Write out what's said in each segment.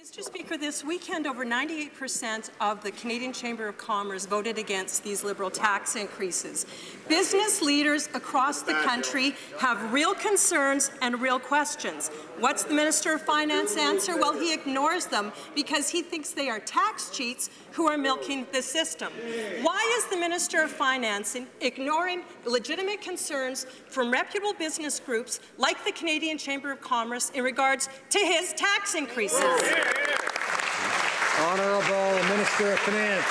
Mr. Speaker, this weekend, over 98% of the Canadian Chamber of Commerce voted against these Liberal tax increases. Business leaders across the country have real concerns and real questions. What's the Minister of Finance answer? Well, he ignores them because he thinks they are tax cheats who are milking the system. Why is the Minister of Finance ignoring legitimate concerns from reputable business groups like the Canadian Chamber of Commerce in regards to his tax increases? Honourable Minister of Finance.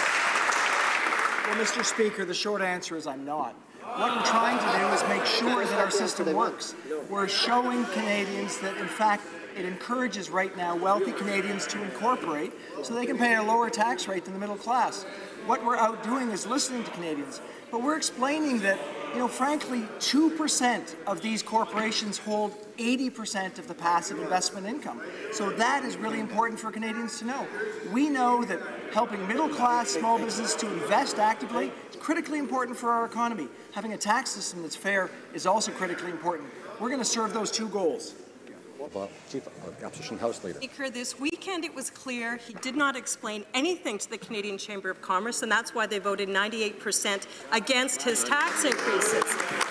Well, Mr. Speaker, the short answer is I'm not. What we're trying to do is make sure that our system works. We're showing Canadians that, in fact, it encourages right now wealthy Canadians to incorporate so they can pay a lower tax rate than the middle class. What we're out doing is listening to Canadians, but we're explaining that, frankly, 2% of these corporations hold 80% of the passive investment income. So that is really important for Canadians to know. We know that helping middle-class small business to invest actively is critically important for our economy. Having a tax system that's fair is also critically important. We're going to serve those two goals. Chief Opposition House Leader. Speaker, this weekend it was clear he did not explain anything to the Canadian Chamber of Commerce, and that's why they voted 98% against his tax increases.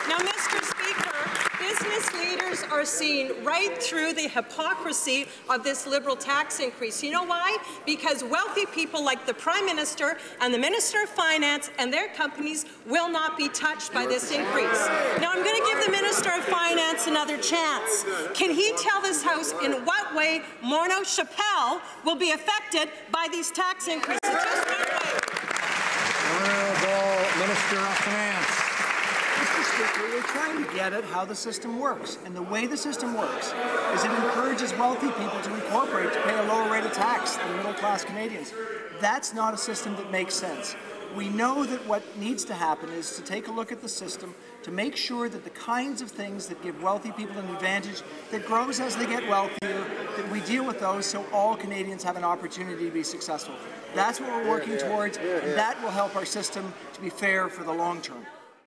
Now, Mr. Speaker, business leaders are seeing right through the hypocrisy of this Liberal tax increase. You know why? Because wealthy people like the Prime Minister and the Minister of Finance and their companies will not be touched by this increase. Now, I'm going to give the Minister of Finance another chance. Can he tell this House in what way Morneau will be affected by these tax increases? Just one way. Honourable Minister of Finance. Mr. Speaker, we're trying to get at how the system works, and the way the system works is it encourages wealthy people to incorporate to pay a lower rate of tax than middle-class Canadians. That's not a system that makes sense. We know that what needs to happen is to take a look at the system to make sure that the kinds of things that give wealthy people an advantage that grows as they get wealthier, that we deal with those so all Canadians have an opportunity to be successful. That's what we're working towards, and that will help our system to be fair for the long term.